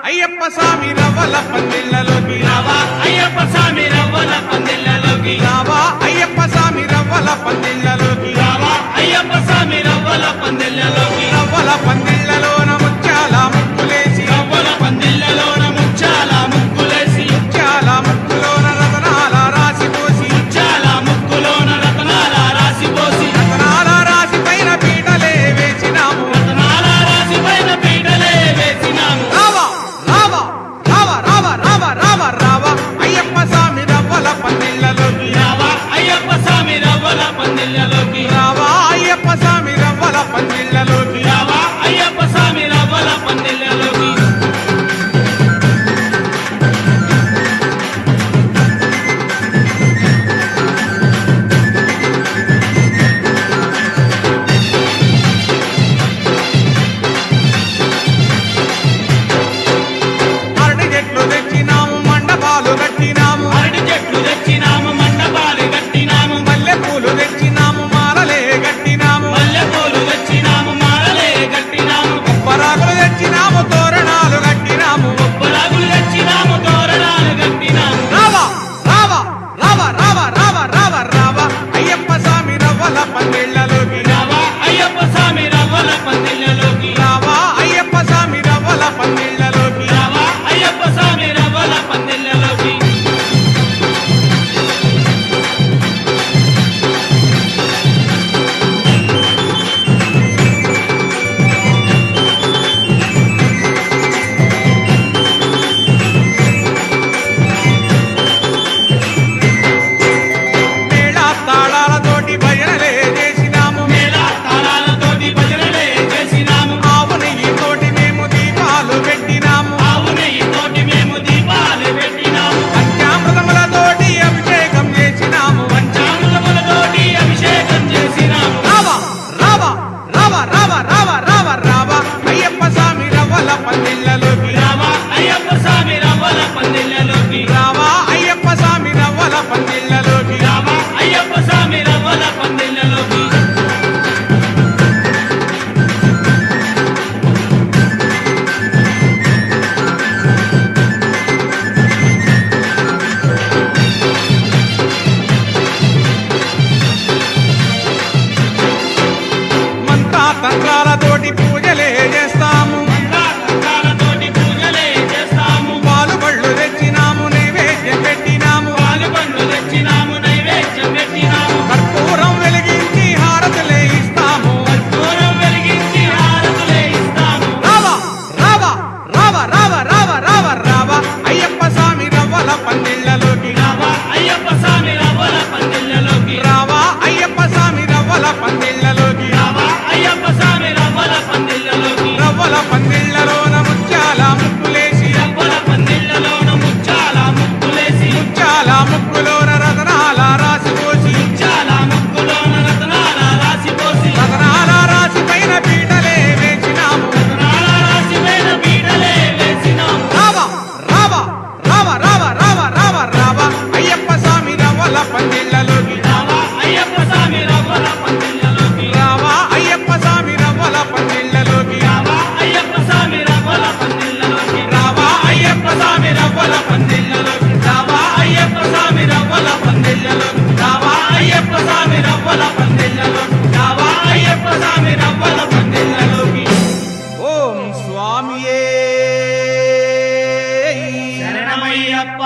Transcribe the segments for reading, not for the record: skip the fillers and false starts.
అయ్యప్ప స్వామి రవ్వల పందిళ్ళలోకి రావా అయ్యప్ప స్వామి రవ్వల పందిళ్ళలోకి రావా అయ్యప్ప స్వామి రవ్వల పందిళ్ళలోకి రావా అయ్యప్ప స్వామి రవ్వల పందిళ్ళలోకి రవ్వల పందిళ్ళలోన ముత్యాల ముక్కులేసి రవ్వల పందిళ్ళలోన ముత్యాల ముగ్గులేసి ముత్యాల ముక్కులోన రతనాల రాసి పోసి ముత్యాల ముగ్గులోన రతనాల రాసి పోసి రతనాల రాసి పైన పీటలే వేసినాము రతనాల రాసి పైన పీటలే వేసినాము రావా రావా రావా రావా రావా రావా రావా అయ్యప్ప స్వామి రవ్వల పందిళ్ళలోకి రావా అయ్యప్ప స్వామి రవ్వల పందిళ్ళలోకి రావా అయ్యప్ప స్వామి రవ్వల పందిళ్ళలోకి రావా అయ్యప్ప స్వామి రవ్వల పందిళ్ళలోకి అరటి చెట్లు తెచ్చినాము మండపాలు కట్టినాము అరటి చెట్లు తెచ్చినాము మండపాలు కట్టినాము మల్లె పూలు తెచ్చినాము మాలలే కట్టినాము మల్లెపూలు తెచ్చినాము మాలలే కట్టినాము పరాకులు తెచ్చినాము తోరణాలు కట్టినాము పొలాగులు తెచ్చినాము తోరణాలు కట్టినాము రావా రావా రావా రావా రావా రావా రావా అయ్యప్ప స్వామి రవ్వల పందిళ్ళలోకి రావా అయ్యప్ప స్వామి రవ్వల పందిళ్ళలోకి రావా అయ్యప్ప స్వామి రవ్వల పందిళ్ళలోకి రావా అయ్యప్ప స్వామి రవ్వల పందిళ్ళలోకి మేళ తాళాలతోటి భజనలే చేసినాము మేళ తాళాలతోటి భజనలే చేసినాము ఆవు నెయ్యితోటి మేము దీపాలు పెట్టినాము ఆవు నెయ్యితోటి మేము దీపాలు పెట్టినాము పంచామృతములతోటి అభిషేకం చేసినాము పంచామృతములతోటి అభిషేకం చేసినాము రావా రావా రావా రావా రావా రావా రావా అయ్యప్ప స్వామి రవ్వల పందిళ్ళలోకి రావా అయ్యప్ప స్వామి రవ్వల పందిళ్ళలోకి రావా అయ్యప్ప స్వామి రవ్వల పందిళ్ళలోకి రావా అయ్యప్ప స్వామి రవ్వల పందిళ్ళలోకి మంత్రా తంత్రాలతోటి పూజలే చేస్తాము తంత్రాలతోటి పూజలే చేస్తాము పాలు పళ్ళు తెచ్చినాము నైవేద్యం పెట్టినాము పాలు పండ్లు తెచ్చినాము నైవేద్యం పెట్టినాము కర్పూరం వెలిగించి హారతులే ఇస్తాము దూరం వెలిగించి హారతులే ఇస్తాము రావా రావా రావా రావా రావా రావా రావా అయ్యప్ప స్వామి రవ్వల పందిళ్ళలోకి రావా అయ్యప్ప స్వామి రవ్వల పందిళ్ళలోకి రావా అయ్యప్ప స్వామి రవ్వల పందిళ్ళలోకి రావా అయ్యప్ప స్వామి రవ్వల పందిళ్ళలోకి రవ్వల పందిళ్ళలోన ముత్యాల ముక్కులేసి రవ్వల పందిళ్ళలోన ముత్యాల ముగ్గులేసి ముత్యాల ముక్కులోన రతనాల రాసి పోసి ముత్యాల ముగ్గులోన రతనాల రాసి పోసి రతనాల రాసి పైన పీటలే వేసినాము రతనాల రాసి పైన పీటలే వేసినాము రావా రావా రావా రావా రావా రావా రావా అయ్యప్ప స్వామి రవ్వల పందిళ్ళలోకి రావా అయ్యప్ప స్వామి రవ్వల పందిళ్ళలోకి రావా అయ్యప్ప స్వామి రవ్వల పందిళ్ళలోకి రావా అయ్యప్ప స్వామి రవ్వల పందిళ్ళలోకి రావా అయ్యప్ప స్వామి రవ్వల పందిళ్ళలోకి రావా అయ్యప్ప స్వామి రవ్వల పందిళ్ళలోకి రావా అయ్యప్ప స్వామి రవ్వల పందిళ్ళలోకి రావా అయ్యప్ప స్వామి రవ్వల పందిళ్ళలోకి ఓం స్వామియే శరణమయ్యప్ప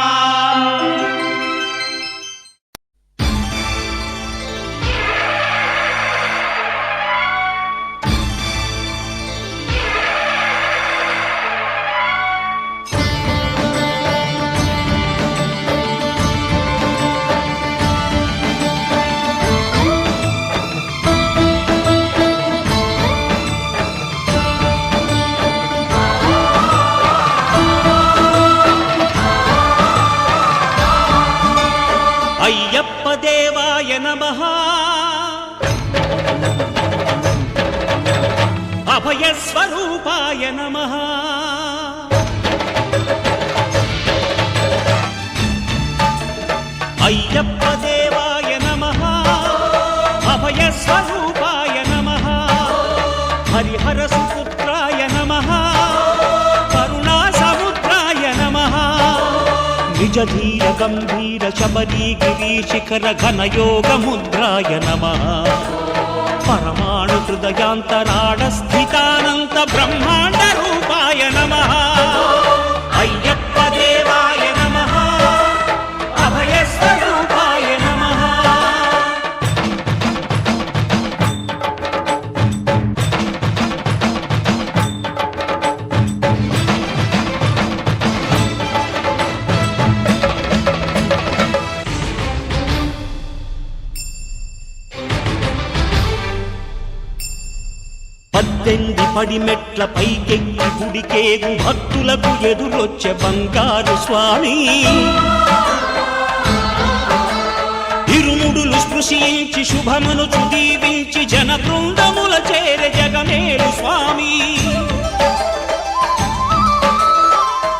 నమః అభయస్వరూపాయ నమః అయ్యప్ప దేవాయ నమః అభయస్వరూపాయ నమః హరిహర సుపుత్రాయ నమః కరుణా సముద్రాయ నమః నిజ ధీర గంభీర శబరీ గిరీశిఖర ఘనయోగ ముద్రాయ నమః పరమాణు హృదయాంతరాళ స్థితానంత బ్రహ్మాండ రూపాయ నమః అయ్యప్ప దేవాయ నమః అభయస్వరూపాయ నమః పద్దెనిమిది పడిమెట్ల పైకెక్కి గుడికేగు భక్తులకు ఎదురొచ్చే బంగారు స్వామి ఇరుముడులు స్పృశించి శుభమును చుదీవించి జన బృందముల చేరే జగమేలు స్వామి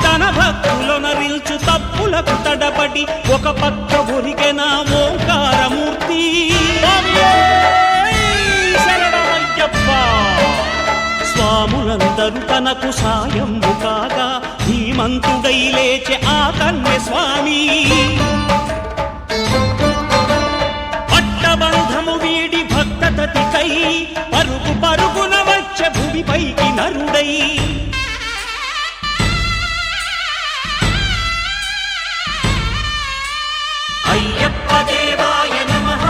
తన భక్తులొనరిల్చు తప్పులకు తడబడి ఒక పక్క ఒరిగెన ఓంకారమూర్తి స్వాములందరూ తనకు సాయము కాగా ధీమంతుడై లేచే ఆ కన్య స్వామి పట్టబంధము వీడి భక్తతతికై పరుగు పరుగున వచ్చే భూమిపైకి నరుడై అయ్యప్ప దేవాయ నమః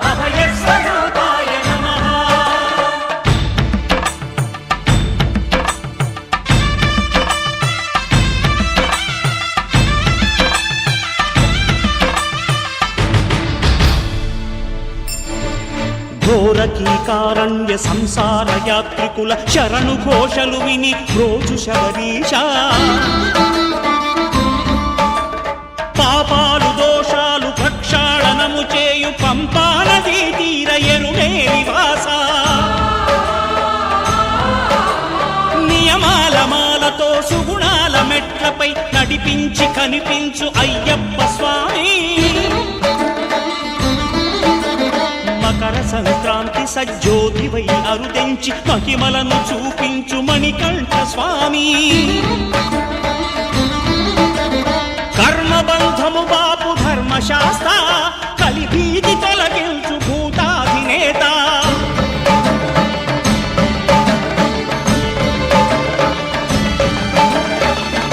అభయస్వరూపాయ నమః ఘోరకీకారణ్య సంసార యాత్రికుల శరణు ఘోషలు విని రోజు శబరీష పాపాలు దోషాలు ప్రక్షాళనము చేయు పంపానదీ తీరయను నివాస నియమాల మాలతో సుగుణాల మెట్లపై నడిపించి కనిపించు అయ్యప్ప స్వామి మకర సంక్రాంతి సజ్జోతివై అరుదెంచి మహిమలను చూపించు మణికంఠ స్వామి కర్మబంధము బాపు ధర్మశాస్త్ర కలిభీతి తొలగించు భూతాధినేత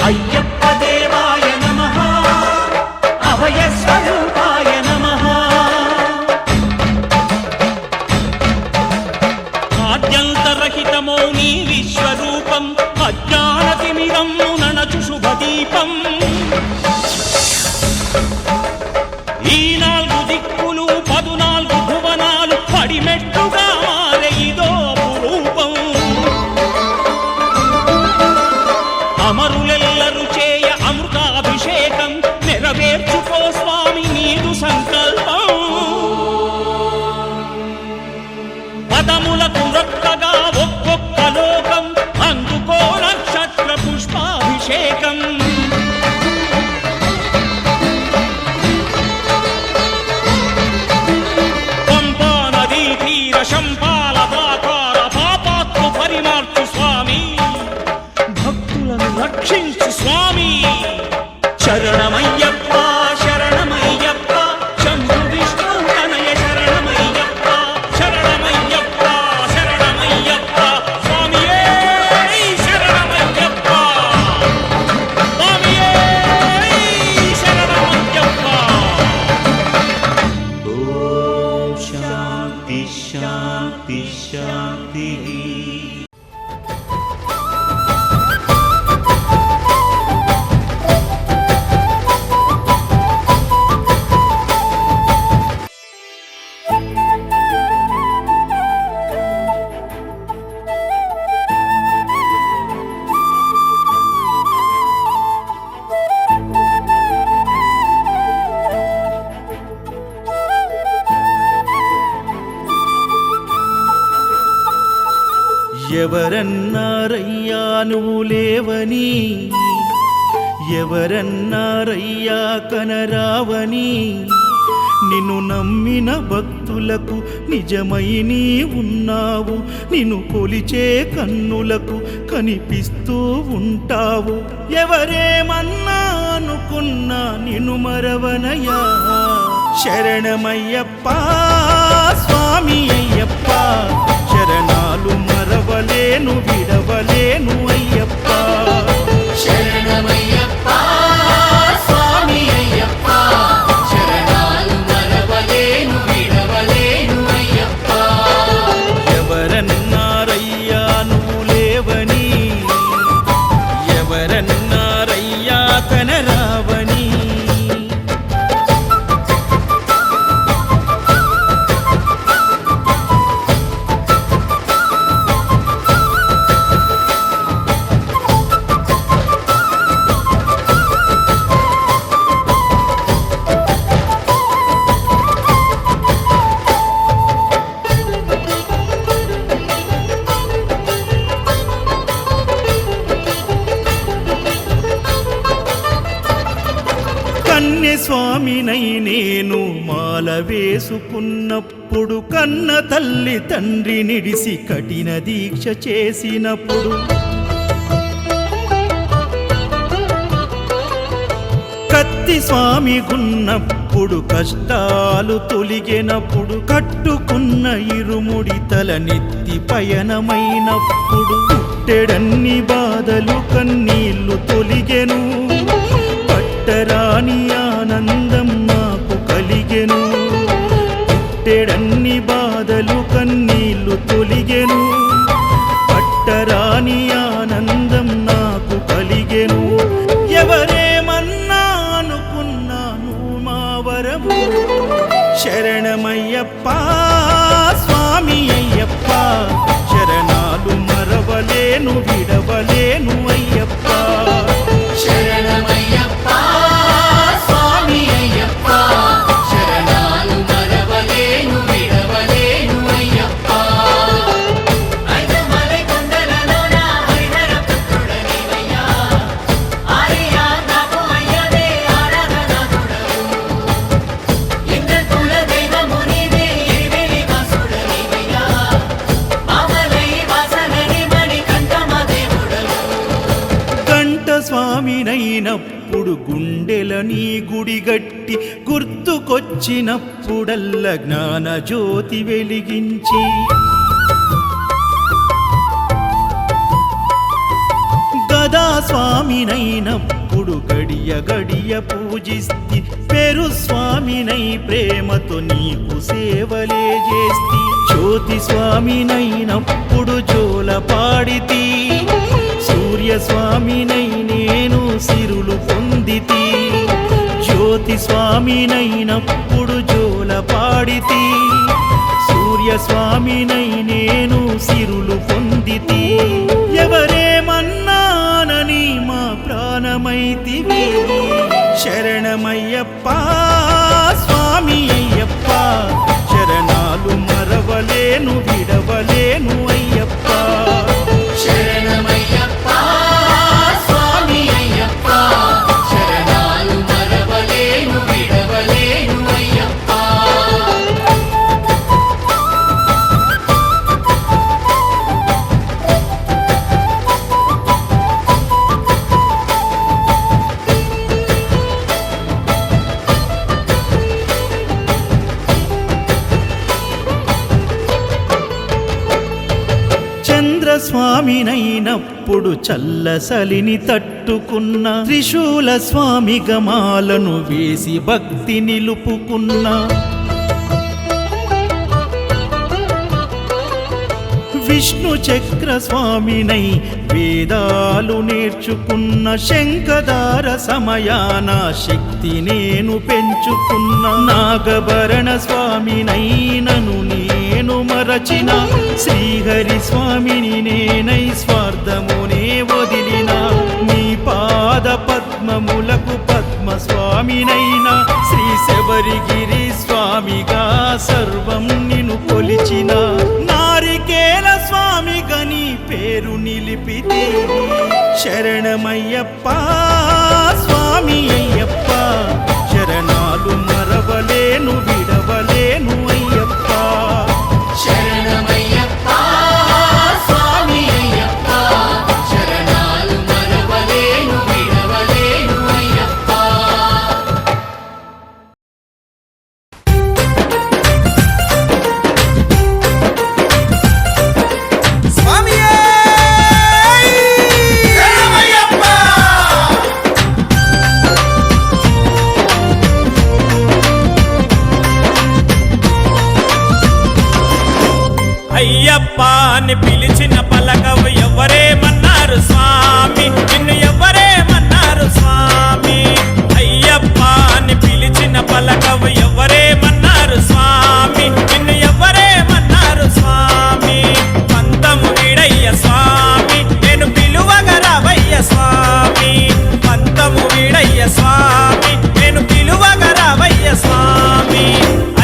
అయ్యప్ప దేవాయ నమః అభయస్వరూపాయ నమః ఆద్యంతరహితమో నీ విశ్వరూపం అజ్ఞానతిమిరము ననచు శుభదీపం ఈ 4 దిక్కులు 14 భువనాలు పడిమెట్టుగా మారే ఇదో రూపం అమరులెల్లరు చేయ అమృతాభిషేకం నెరవేర్చుకో స్వామి నీదు సంకల్పం పదములకు రొక్కగా ఒక్కొక్క లోకం అందుకో నక్షత్ర పుష్పాభిషేకం పంపా నదీ తీర శంపాల దాకార పాపాత్ము పరిమార్చు స్వామి భక్తులను రక్షించు స్వామి శరణమయ్యప్ప శరణమయ్యప్ప శంభు విష్ణు తనయ శరణమయ్యప్ప శరణమయ్యప్ప శరణమయ్యప్ప స్వామియే శరణమయ్యప్ప స్వామియే శరణమయ్యప్ప ఓం శాంతి శాంతి శాంతి ఎవరన్నారయ్యా నువ్వు లేవని, ఎవరన్నారయ్యా కనరావని, నిన్ను నమ్మిన భక్తులకు నిజమై నీ ఉన్నావు, నిన్ను కొలిచే కన్నులకు కనిపిస్తూ ఉంటావు. ఎవరేమన్నా అనుకున్నా నిన్ను మరవనయ్యా. శరణమయ్యప్ప స్వామి అయ్యప్ప, శరణాలు మరవలేను విడవలేను అయ్యప్ప. శరణమయ్యప్ప స్వామి అయ్యప్ప, శరణాలు మరవలేను విడవలేను అయ్యప్ప. ఎవరన్నారయ్యా నువ్వు లేవని, ఎవరన్నారయ్యా కనరావని. స్వామినై నేను మాల వేసుకున్నప్పుడు, కన్న తల్లి తండ్రి నిడిసి కఠిన దీక్ష చేసినప్పుడు, కత్తి స్వామి గున్నప్పుడు కష్టాలు తొలిగినప్పుడు, కట్టుకున్న ఇరుముడి తల నెత్తి పయనమైనప్పుడు, పుట్టెడన్ని బాధలు కన్నీళ్లు తొలిగెను, పట్టరాని ఆనందం నాకు కలిగెను. పుట్టెడన్ని బాధలు కన్నీళ్లు తొలిగెను, పట్టరాని ఆనందం నాకు కలిగెను. ఎవరేమన్నా అనుకున్నాను మా వరము. శరణమయ్యప్ప స్వామి అయ్యప్ప, శరణాలు మరవలేను విడవలేను అయ్యప్ప. శరణమయ్యప్ప స్వామి అయ్యప్ప, శరణాలు మరవలేను విడవలేను అయ్యప్ప. ఐదుమలై కొండలలోన హరిహర పుత్రుడనివయ్యా, ఆర్యా నాకు అయ్యవే ఆరాధనాథుడవు. ఇంద్రకుల దైవము నీవే ఎరివేలి వాసుడనివయ్యా, మామలై వాసనని మణికంఠమ దేవుడవు. గంట స్వామినైనప్పుడు గుండెల నీ గుడి గట్టి, గుర్తుకొచ్చినప్పుడల్ల జ్ఞాన జ్యోతి వెలిగించి, గదా స్వామినైనప్పుడు గడియ గడియ పూజిస్తి, పేరు స్వామినై ప్రేమతో నీకు సేవలే చేస్తి. జ్యోతి స్వామినైనప్పుడు జోల పాడితి, సూర్య స్వామినై నేను సిరులు పొందితి. జ్యోతి స్వామినైనప్పుడు జోల పాడితి, సూర్య స్వామినై నేను సిరులు పొందితి. ఎవరేమన్నానని మా ప్రాణమైతివి. శరణమయ్యప్ప స్వామి అయ్యప్ప, శరణాలు మరవలేను విడవలేను అయ్యప్ప. శరణమయ్యప్ప స్వామి అయ్యప్ప, శరణాలు మరవలేను విడవలేను అయ్యప్ప. స్వామినైనప్పుడు చల్లసలిని తట్టుకున్న, త్రిశూల స్వామి గమాలను వేసి భక్తి నిలుపుకున్న, విష్ణు చక్ర స్వామినై వేదాలు నేర్చుకున్న, శంఖదార సమయాన శక్తి నేను పెంచుకున్న, నాగభరణ స్వామినై నను నేను మరచిన, శ్రీహరి స్వామిని నేనై స్వార్థమునే వదిలిన, నీ పాద పద్మములకు పద్మ స్వామినైనా, శ్రీ శబరిగిరి స్వామిగా సర్వం నిన్ను కొలిచిన, నారికేల స్వామిగా నీ పేరు నిలిపితి శరణమయ్యప్ప స్వామి అయ్యప్ప శరణాలు మరవలేను విడవలేను అయ్యప్ప శరణమయ్యప్ప స్వామి అయ్యప్ప శరణాలు మరవలేను విడవలేను అయ్యప్ప స్వామియే శరణమయ్యప్ప. అయ్యప్ప అని పిలిచిన పలకవు ఎవరేమన్నారు స్వామి నిన్ను ఎవరేమన్నారు స్వామి అయ్యప్ప అని పిలిచిన పలకవు ఎవరేమన్నారు స్వామి నిన్ను ఎవరేమన్నారు స్వామి పంతము వీడయ్య స్వామి నేను పిలువగరావయ్య స్వామి పంతము వీడయ్య స్వామి నేను పిలువగరావయ్య స్వామి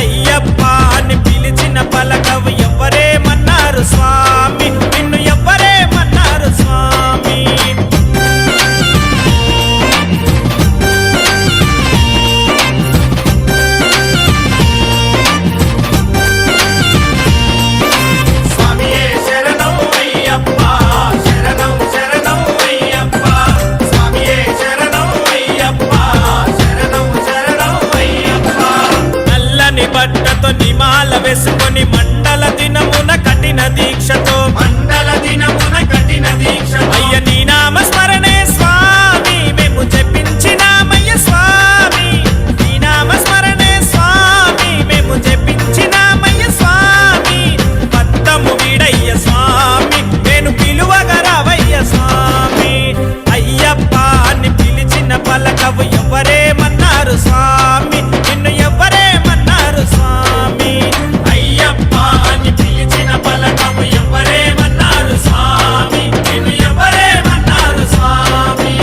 అయ్యప్ప అని పిలిచిన పలకవు ఎవరేమన్నారు స్వామి నిన్ను ఎవరేమన్నారు స్వామి స్వామియే శరణం అయ్యప్ప శరణం శరణం అయ్యప్ప స్వామియే శరణం అయ్యప్ప శరణం శరణం అయ్యప్ప నల్లని బట్టతో నిమాల వేసుకొని మండల దినమున కఠిన దీక్షతో మండల దినమున కఠిన దీక్ష అయ్య నీ నామ స్మరణే స్వామి మేము జపించినామయ్య స్వామి నీ నామ స్మరణే స్వామి మేము జపించినామయ్య స్వామి పంతము వీడయ్య స్వామి నేను పిలువగరావయ్య స్వామి అయ్యప్ప అని పిలిచిన పలకవు ఎవరేమన్నారు స్వామి నిన్ను ఎవరేమన్నారు స్వామి అయ్యప్ప అని పిలిచిన పలకము ఎవరేమన్నారు స్వామి నిన్ను ఎవరేమన్నారు స్వామి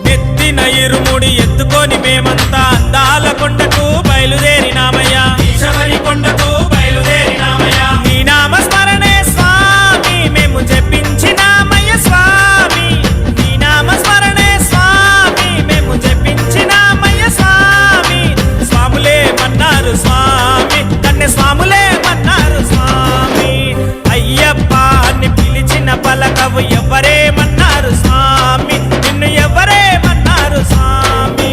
నెత్తిన ఇరుముడి ఎత్తుకొని మేమంతా అందాల కొండకు బయలుదేరినామయ్యా ఈశబరి కొండకు బయలుదేరినామయ్యా నీ నామ స్మరణే స్వామి మేము జపించినామయ్య స్వామి నీ నామ స్మరణే స్వామి మేము జపించినామయ్య స్వామి స్వాములే మన్నారు స్వామి కన్నె స్వాములే మన్నారు స్వామి అయ్యప్ప అని పిలిచిన పలకవు ఎవరేమన్నారు స్వామి నిన్ను ఎవరేమన్నారు స్వామి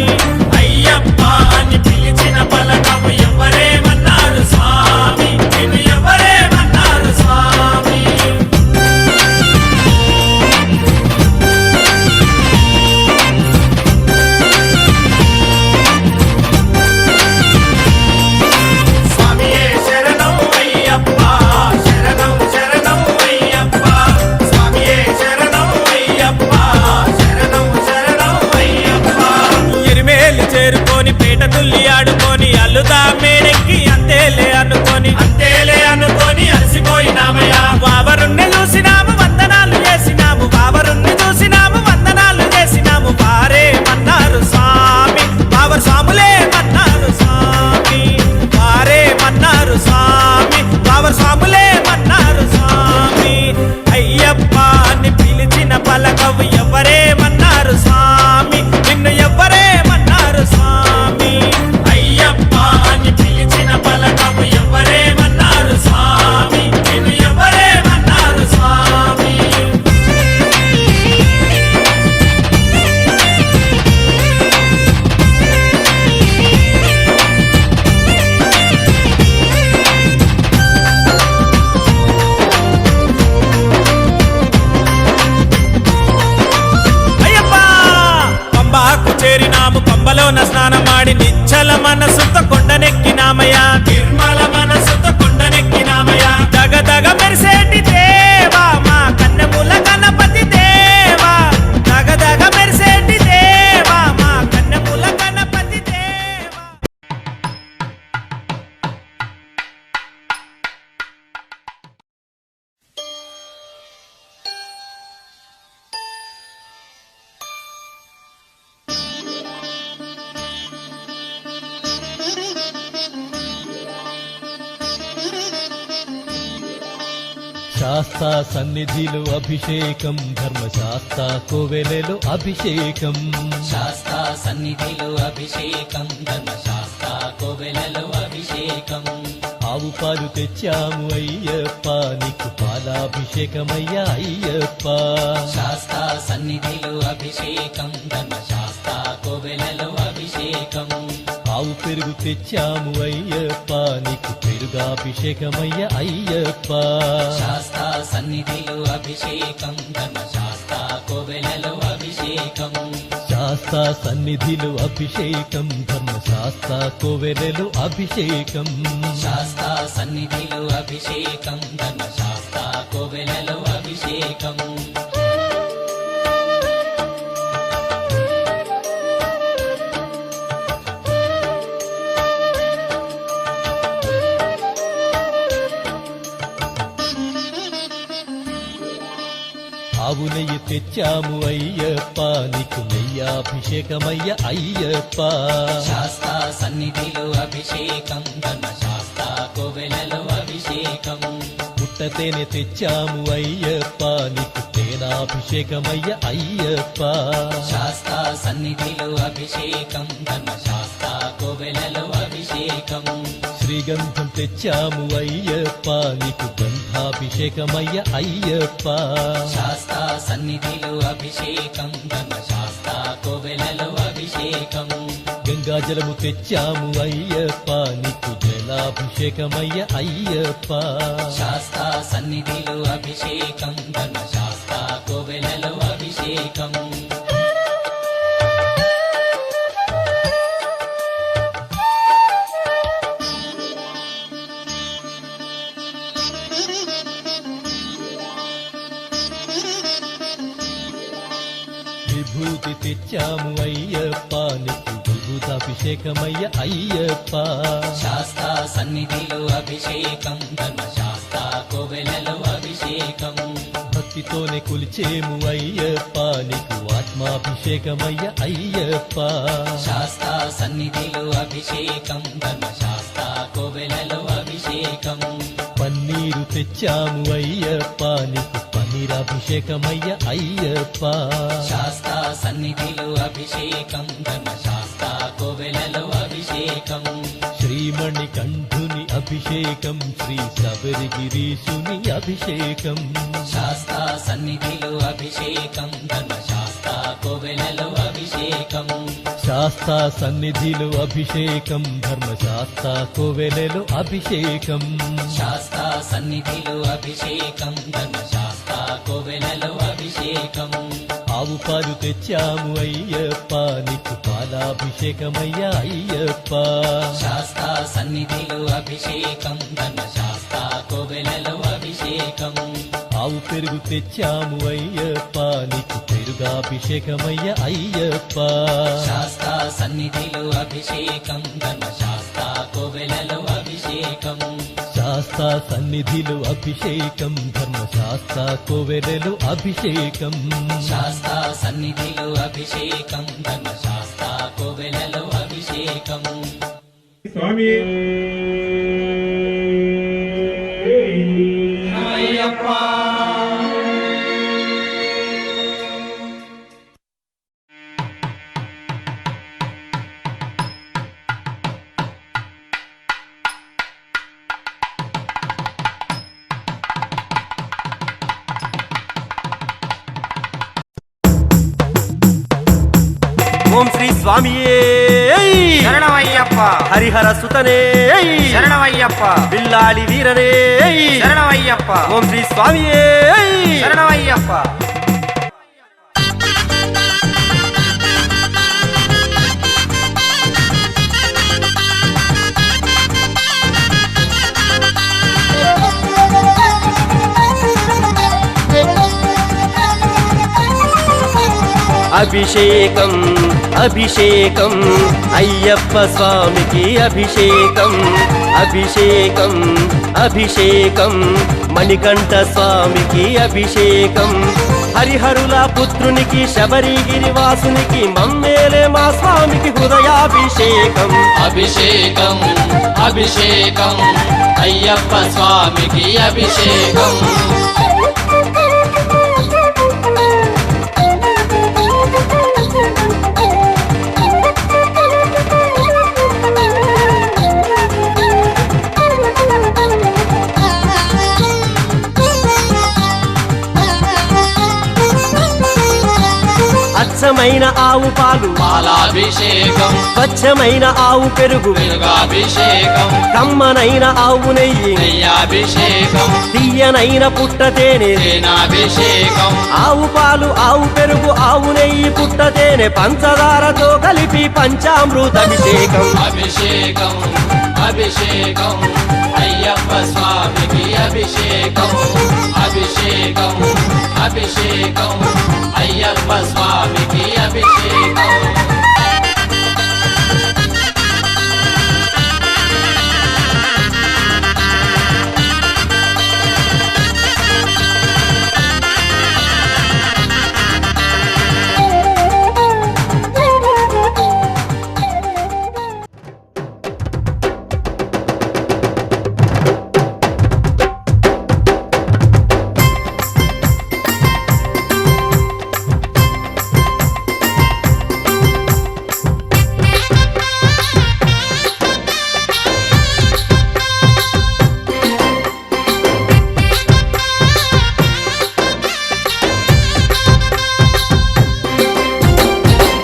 అయ్యప్ప అని పిలిచిన పలకము ఎవరేమన్నారు స్వామి నిన్ను ఎవరేమన్నారు స్వామి స్వామియే శరణం అయ్యప్ప శరణం శరణం అయ్యప్ప స్వామియే శరణం అయ్యప్ప శరణం శరణం అయ్యప్ప ఎరిమేలు చేరుకొని పేట తుల్లి ఆడుకొని అల్లుదా మేడెక్కి అంతేలే అనుకొని అంతేలే అనుకొని అలసిపోయినామయ్యా బాబరుణ్ణి చూసినాము వందనాలు చేసినాము బాబరుణ్ణి చూసినాము వందనాలు చేసినాము వారే మన్నారు స్వామి బాబర్ స్వాములే మన్నారు స్వామి వారే మన్నారు స్వామి బాబర్ స్వాములే మన్నారు స్వామి అయ్యప్ప అని పిలిచిన పలకవు ఎవరేమన్నారు స్వామి నిన్ను ఎవరేమన్నారు స్వామి అయ్యప్ప అని పిలిచిన పలకము ఎవరేమన్నారు స్వామి నిన్ను ఎవరేమన్నారు స్వామి అయ్యప్ప పంబాకు చేరినాము పంబలోన స్నానమాడి నిచ్చల మనసుతో కొండనెక్కినామయ్యా నిర్మల మనసుతో కొండనెక్కినామయ్యా దగ దగ మెరిసేటి దేవా మా కన్నెముల గణపతి దేవా దగ దగ మెరిసేటి దేవా మా కన్నెముల గణపతి దేవా శాస్తా సన్నిధిలో అభిషేకం ధర్మశాస్త్ర కోవెలలో అభిషేకం శాస్తా సన్నిధిలో అభిషేకం ధర్మశాస్త్ర కోవెలలో అభిషేకం ఆవు పాలు తెచ్చాము అయ్యప్ప నీకు పాలాభిషేకమయ్యా అయ్యప్ప శాస్తా సన్నిధిలో అభిషేకం ధర్మశాస్త్ర కోవెలలో అభిషేకం ఆవు పెరుగు తెచ్చాము అయ్యప్ప నీకు పెరుగాభిషేకమయ్యా అయ్యప్ప శాస్తా సన్నిధిలో అభిషేకం ధర్మశాస్త్ర కోవెలలో అభిషేకం శాస్తా సన్నిధిలో అభిషేకం ధర్మశాస్త్ర కోవెలలో అభిషేకం శాస్తా సన్నిధిలో అభిషేకం ధర్మశాస్త్ర కోవెలలో అభిషేకం ఆవు నెయ్యి తెచ్చాము అయ్యప్ప నీకు నెయ్యాభిషేకమయ్య అయ్యప్ప శాస్తా సన్నిధిలో అభిషేకం ధర్మశాస్త్ర కోవెలలో అభిషేకం పుట్టతేనె తెచ్చాము అయ్యప్ప నీకు తేనాభిషేకమయ్య అయ్యప్ప శాస్తా సన్నిధిలో అభిషేకం ధర్మశాస్త్ర కోవెలలో అభిషేకం శ్రీగంధం తెచ్చాము అయ్యప్ప నీకు గంధాభిషేకమయ్య అయ్యప్ప శాస్తా సన్నిధిలో అభిషేకం ధర్మశాస్త్ర కోవెలలో అభిషేకం గంగాజలము తెచ్చాము అయ్యప్ప నీకు జలాభిషేకమయ్య అయ్యప్ప శాస్తా సన్నిధిలో అభిషేకం ధర్మశాస్త్ర కోవెలలో అభిషేకం విభూతి తెచ్చాము అయ్యప్ప నీకు విభూతాభిషేకమయ్య అయ్యప్ప శాస్తా సన్నిధిలో అభిషేకం ధర్మశాస్త్ర కోవెలలో అభిషేకం భక్తితోనే కొలిచేము అయ్యప్ప నీకు ఆత్మాభిషేకమయ్య అయ్యప్ప శాస్తా సన్నిధిలో అభిషేకం ధర్మశాస్త్ర కోవెలలో అభిషేకం పన్నీరు తెచ్చాము అయ్యప్ప నీకు పన్నీరాభిషేకమయ్య అయ్యప్ప శాస్తా సన్నిధిలో అభిషేకం ధర్మశాస్త్ర కోవెలలో అభిషేకం శ్రీమణి కంఠుని అభిషేకం శ్రీ శబరిగిరీశుని అభిషేకం శాస్తా సన్నిధిలో అభిషేకం ధర్మశాస్త్ర కోవెలలో అభిషేకం శాస్తా సన్నిధిలో అభిషేకం ధర్మశాస్త్ర కోవెలలో అభిషేకం శాస్తా సన్నిధిలో అభిషేకం ధర్మశాస్త్ర కోవెలలో అభిషేకం ఆవు పాలు తెచ్చాము అయ్యప్ప నీకు పాలాభిషేకమయ్య అయ్యప్ప శాస్తా సన్నిధిలో అభిషేకం ధర్మశాస్త్ర కోవెలలో అభిషేకం ఆవు పెరుగు తెచ్చాము అయ్యప్ప నీకు పెరుగాభిషేకమయ్య అయ్యప్ప శాస్తా సన్నిధిలో అభిషేకం ధర్మశాస్త్ర కోవెలలో అభిషేకం శాస్తా సన్నిధిలో అభిషేకం ధర్మశాస్త్ర కోవెలలో అభిషేకం శాస్తా సన్నిధిలో అభిషేకం ధర్మశాస్త్ర కోవెలలో అభిషేకం స్వామి ఓం శ్రీ స్వామియే శరణమయ్యప్ప హరిహర సుతనే శరణమయ్యప్ప బిల్లాడి వీరనే శరణమయ్యప్ప ఓం శ్రీ స్వామియే శరణమయ్యప్ప అభిషేకం అభిషేకం అయ్యప్ప స్వామికి అభిషేకం అభిషేకం అభిషేకం మణికంఠ స్వామికి అభిషేకం హరిహరుల పుత్రునికి శబరిగిరివాసునికి మమ్మేలే మా స్వామికి హృదయాభిషేకం అభిషేకం అభిషేకం అయ్యప్ప స్వామికి అభిషేకం స్వచ్ఛమైన ఆవు పాలు పాలాభిషేకం స్వచ్ఛమైన ఆవు పెరుగు పెరుగాభిషేకం కమ్మనైన ఆవు నెయ్యి నెయ్యాభిషేకం తీయనైన పుట్ట తేనె తేనాభిషేకం ఆవు పాలు ఆవు పెరుగు ఆవు నెయ్యి పుట్ట తేనె పంచదారతో కలిపి పంచామృతాభిషేకం అభిషేకం అభిషేకం అయ్యప్ప స్వామికి అభిషేకం అభిషేకం అభిషేకం అయ్యప్ప స్వామికి అభిషేకం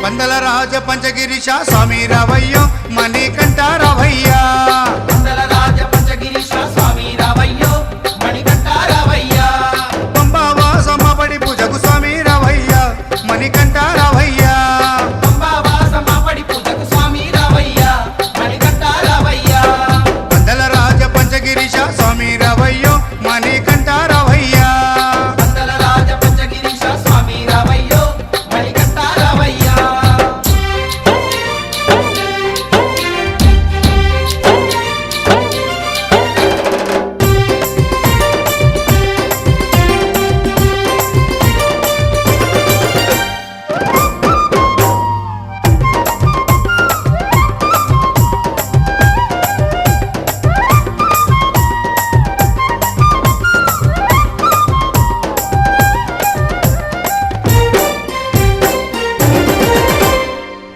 పందల రాజ పంచగిరిశ స్వామి రావయ్యో మణికంఠ రావయ్యా వందల రాజ పంచగిరీశ స్వామి రావయ్యో మణికంఠ రావయ్యా పంబావాసమ్మబడి పూజకు స్వామి రావయ్యా మణికంఠ రావయ్యా పంబావాసమ్మబడి పూజకు స్వామి రావయ్యా మణికంఠ రావయ్యా పందల రాజ పంచగిరిశ స్వామి రావయ్యో మణికంఠ రావయ్యా వందల రాజ పంచగిరీశ స్వామి రావయ్యో మణికంఠ రావయ్యా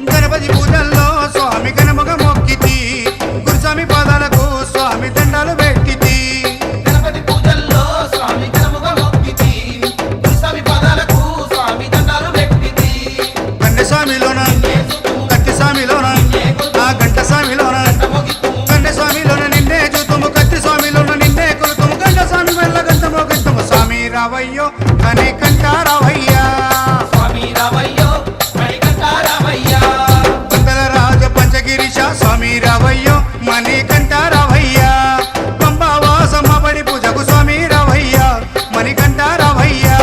గణపతి పూజల్లో స్వామి గణముగ మొక్కితి గురుస్వామి పాదాలకు స్వామి దండాలు పెట్టితి గణపతి పూజల్లో స్వామి గణముగా మొక్కితి స్వామి పాదాలకు స్వామి దండాలు పెట్టితి కన్నె స్వామిలోన కత్తి స్వామిలోన ఆ గంట స్వామిలోన కన్నె స్వామిలోన నిన్నే చూతుము కత్తి స్వామిలోన నిన్నే కొలుతుము గంట స్వామి వల్ల గంటమో గంటము స్వామి రావయ్యో కని కంట రావయ్యా స్వామి రావయ్యో మణికంఠ రావయ్యా పందల రాజ పంచగిరిశ స్వామి రావయ్యో మణికంఠ రావయ్యా పంబావాసమ్మబడి పూజకు స్వామి రావయ్యా మణికంఠ రావయ్యా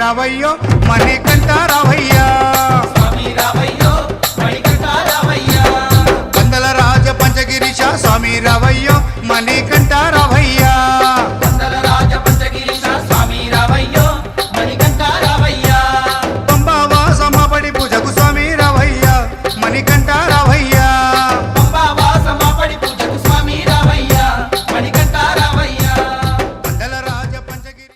రావయ్యో మణికంఠ రావయ్యా స్వామి రావయ్యో మణికంఠ రావయ్యా కందల రాజ పంచగిరీశ స్వామి రావయ్యో మణికంఠ రావయ్యా కందల రాజ పంచగిరీశ స్వామి రావయ్యో మణికంఠ రావయ్యా పంబావాస మాపడి పూజకు స్వామి రావయ్యా మణికంఠ రావయ్యా పంబావాస మాపడి పూజకు స్వామి రావయ్యా మణికంఠ రావయ్యా కందల రాజ పంచగిరి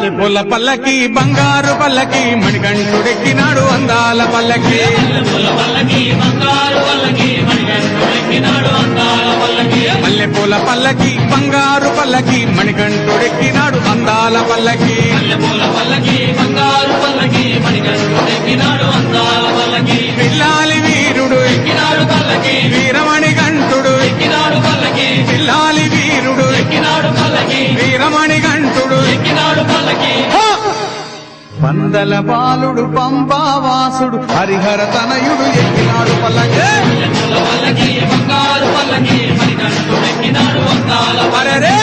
మల్లెపూల పల్లకి బంగారు పల్లకి మణికంఠుడెక్కినాడు అందాల పల్లకి మల్లెపూల పల్లకి బంగారు పల్లకి మణికంఠుడెక్కినాడు అందాల పల్లకి పిల్లాలి వీరుడు ఎక్కినాడు పల్లకి వీరమణి గంటుడు ఎక్కినాడు పల్లకి పిల్లాలి వీరుడు ఎక్కినాడు పల్లకి వీరమణి గంటుడు ఎక్కినాడు పల్లకి పందల బాలుడు పంబావాసుడు హరిహర తనయుడు ఎక్కినాడు పల్లకి బంగారు పల్లకి మణికంఠుడెక్కినాడు అందాల పల్లకి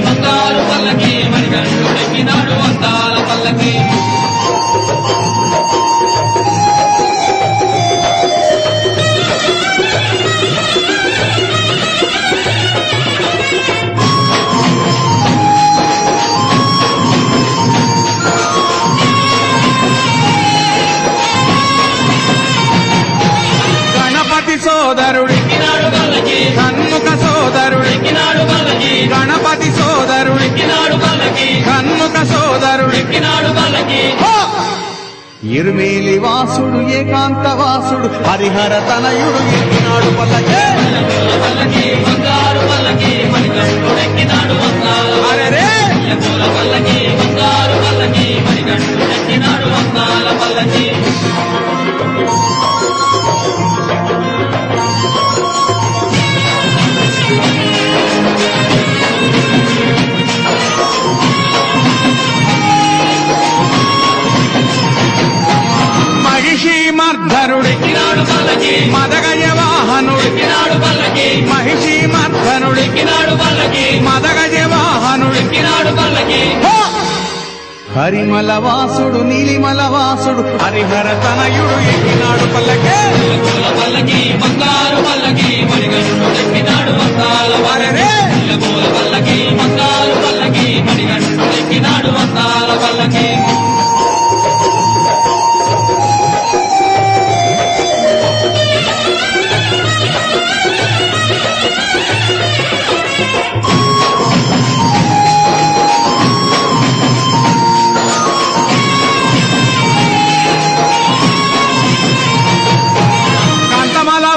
బంగారు పల్లకి మణికంఠుడెక్కినాడు అందాల పల్లకి సోదరుడు కన్ముఖ సోదరుడు గణపతి సోదరుడు కన్ముఖ సోదరుడు ఇరుమేలి వాసుడు ఏకాంత వాసుడు హరిహర తనయుడు ఎక్కినాడు పల్లకి అరెరే మర్ధనుడెక్కినాడు పల్లకి మదగజ వాహనుడెక్కినాడు పల్లకి మహిషి మర్ధనుడెక్కినాడు పల్లకి మదగజ వాహనుడెక్కినాడు పల్లకి హరిమల వాసుడు నీలిమల వాసుడు హరిహర తనయుడు ఎక్కినాడు పల్లకి పల్లకి బంగారు పల్లకి మణికంఠుడెక్కినాడు అందాల పల్లకి పల్లకి బంగారు పల్లకి మణికంఠుడెక్కినాడు అందాల పల్లకి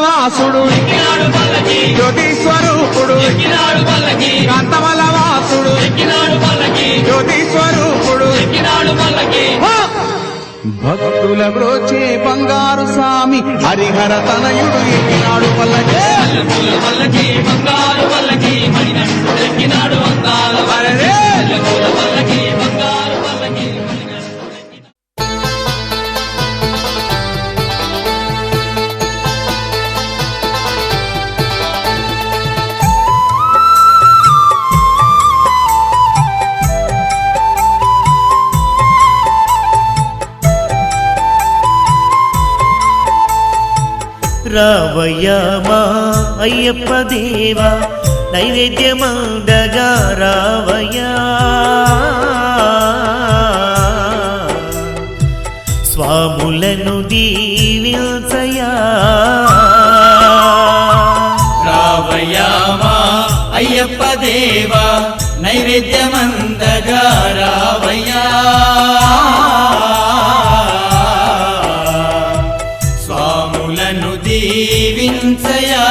వాసుడు జ్యోతి స్వరూపుడు కాంతమల వాసుడు జ్యోతి స్వరూపుడు భక్తుల బ్రోచే బంగారు స్వామి హరిహర తనయుడు ఎక్కినాడు పల్లకి బంగారు పల్లకి మణికంఠుడెక్కినాడు అందాల పల్లకి బంగారు పల్లకి రావయ్యా మా అయ్యప్ప దేవా నైవేద్యమండగా రావయ్యా స్వాములను దీవించయా రావయ్యా మా అయ్యప్ప దేవా నైవేద్యమందగా రావయ్యా స్వాములను దీవించయా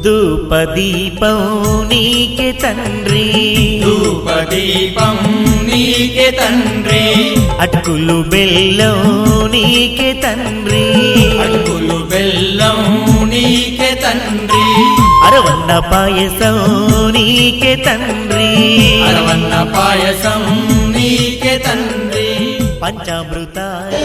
ధూపదీపం నీకే తండ్రి ధూపదీపం నీకే తండ్రి అటుకులు బెల్లం నీకే తండ్రి అటుకులు బెల్లం నీకే తండ్రి అరవన్న పాయసం నీకే తండ్రి అరవన్న పాయసం నీకే తండ్రి పంచామృతాలు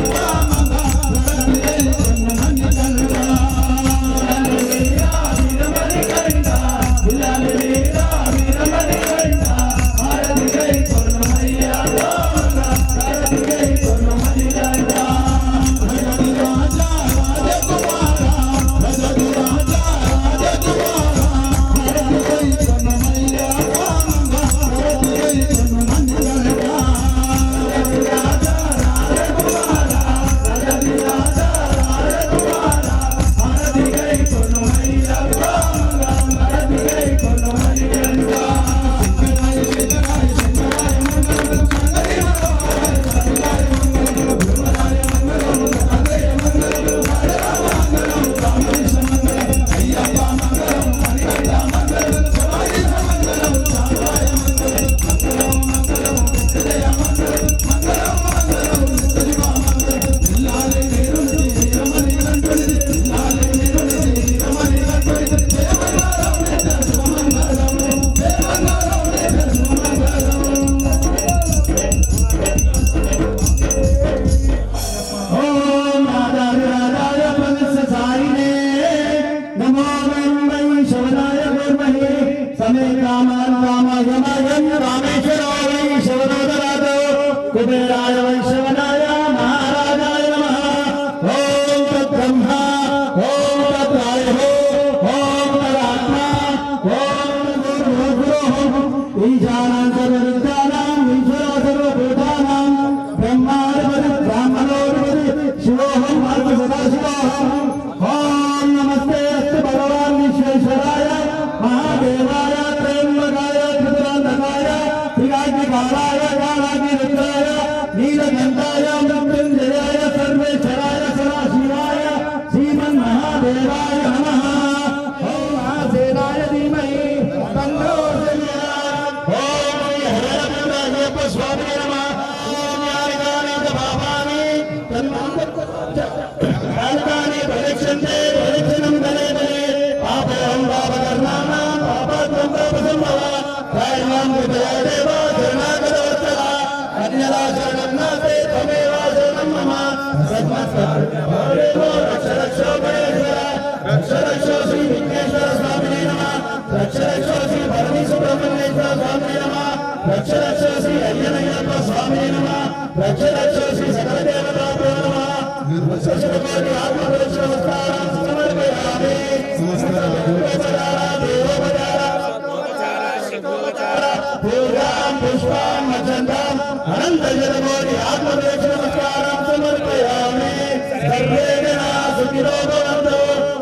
Rama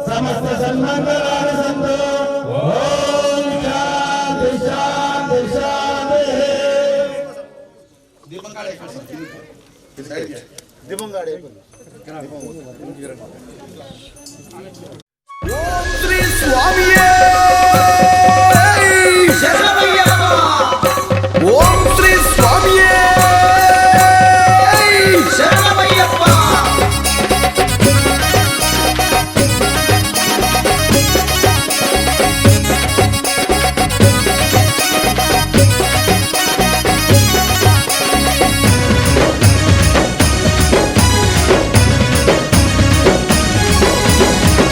సమస్త సన్మంగళాన్ని సంతో ఓం శాంతి శాంతి శాంతి. శ్రీ స్వామియే శరణమయ్యప్ప. ఓం శ్రీ స్వామియే శరణమయ్యప్ప.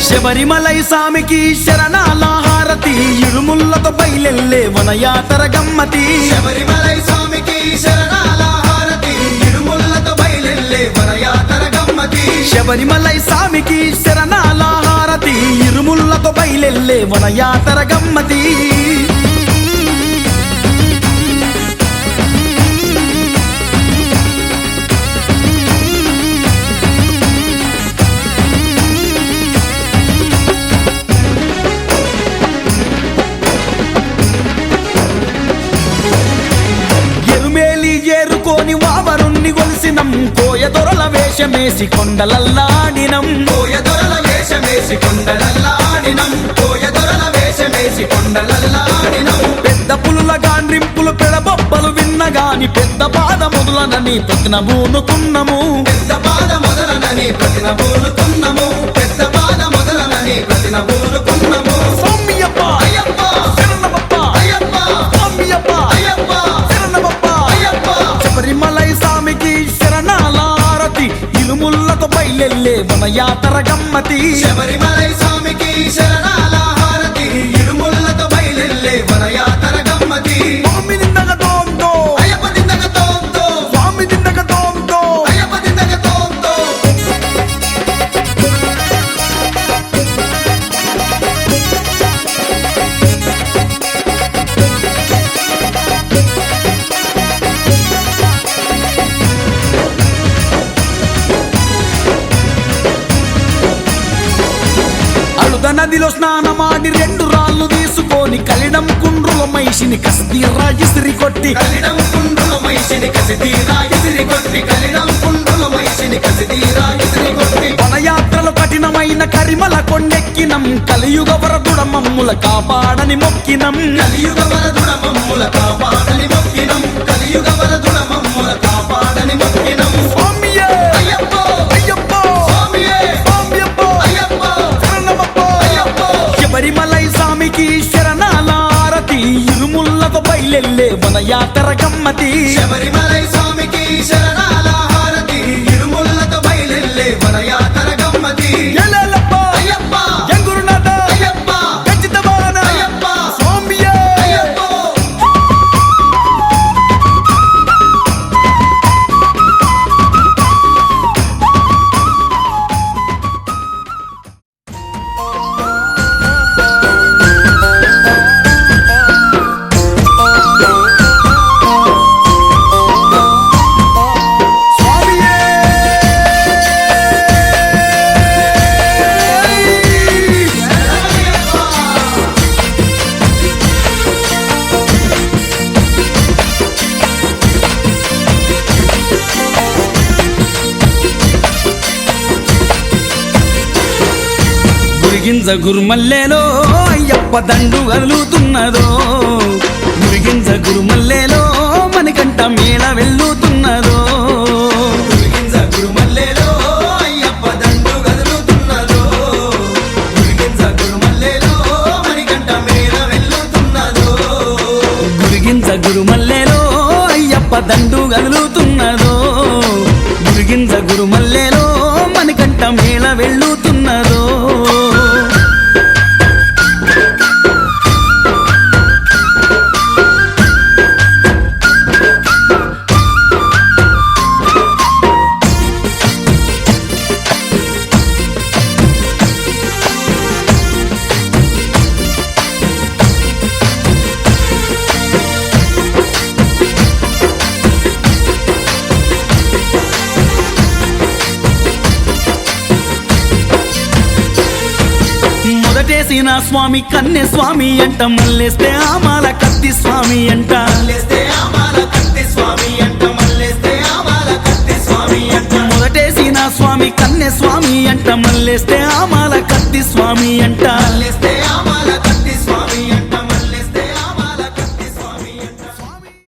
శబరిమలై సామికి శరణాల హారతి ఇరుముల్లతో బయలెల్లే వనయాతర గమ్మతి. శబరిమలై స్వామికి శరణాల హారతి ఇరుముల్లతో బయలెల్లే వనయాతర గమ్మతి. శబరిమలై స్వామికి శరణాల హారతి ఇరుముల్లతో బయలెల్లే వనయాతర గమ్మతి. ఏరుకోని వావరుణ్ణి గొలిసినం కోయ దొరల వేషమేసి కొండలల్లాడినం. కోయ దొరల వేషమేసి కొండలల్లాడినం. కోయ దొరల వేషమేసి కొండలల్లాడినం. పెద్ద పులుల గాండ్రింపులు పెడబొబ్బలు విన్నగాని పెద్ద పాద మొదలనని ప్రతినబూనుకున్నము. పెద్ద పాద మొదలనని ప్రతినబూనుకున్నము. పెద్ద పాద మొదలనని ప్రతినబూనుకున్నము. స్వామియప్ప అయ్యప్ప శరణమప్ప అయ్యప్ప స్వామియప్ప అయ్యప్ప శరణమప్ప అయ్యప్ప. శబరిమలై స్వామికి శరణాల హారతి ఇరుముల్లతో బయలెల్లే వనయాతర గమ్మతి. శబరిమలై స్వామికి శరణాల హారతి ఇరుముల్లతో బయలెల్లే వనయాతర గమ్మతి. స్వామి దిందగ తోంతో అయ్యప్ప దిందగ తోంతో. స్వామి దిందగ తోంతో అయ్యప్ప దిందగ తోంతో. అలుద నదిలో స్నానమాడి 2 రాళ్ళు తీసుకొని కలిడం కుండ్రుల మైషిని కసిదీరా ఇసిరి కొట్టి. కలిడం కుండ్రుల మైషిని కసిదీరా ఇసిరి కొట్టి. కలిడం కుండ్రుల మైషిని కసిదీరా ఇసిరి కొట్టి. వనయాత్రలు కఠినమైన కరిమల కొండెక్కినం. కలియుగ వరదుడ మమ్ముల కాపాడని మొక్కినం. కలియుగ వరదుడ మమ్ముల కాపాడని మొక్కినం. కలియుగ వరదుడ మమ్ముల కాపాడని మొక్కినం. స్వామియే అయ్యప్ప అయ్యప్ప స్వామియే స్వామియప్ప అయ్యప్ప శరణమప్ప అయ్యప్ప. శబరిమలై స్వామికి శరణాల హారతి ఇరుముల్లతో బయలెల్లే వనయాతర గమ్మతి. శబరిమలై స్వామికి శరణాల హారతి ఇరుముల్లతో బయలెల్లే వనయాతర గమ్మతి. ఎల్లెల్లప్ప అయ్యప్ప ఎంగురునాథ అయ్యప్ప ఖచ్చితవాన అయ్యప్ప స్వామియే అయ్యప్ప. మురిగింజ గురుమల్లేలో అయ్యప్ప దండు కదులుతున్నదో. మురిగింజ గురుమల్లేలో మనకంట మేళ వెళ్ళుతున్నదో. మురిగింజ గురుమల్లేలో అయ్యప్ప దండు కదులుతున్నదో. మురిగింజ గురుమల్లేలో మనకంట మేళ వెళ్ళుతున్నదో. మురిగింజ గురుమల్లేలో అయ్యప్ప దండు కదులుతున్నదో. మురిగింజ గురుమల్లేలో మనకంట మేళ వెళ్ళుతున్నదో. మొదటేసిన స్వామి కన్నె స్వామి అంట మల్లేస్తే ఆమాల కత్తి స్వామి అంట మొదటేసిన స్వామి కన్నె స్వామి అంట మల్లేస్తే ఆమాల కత్తి స్వామి అంట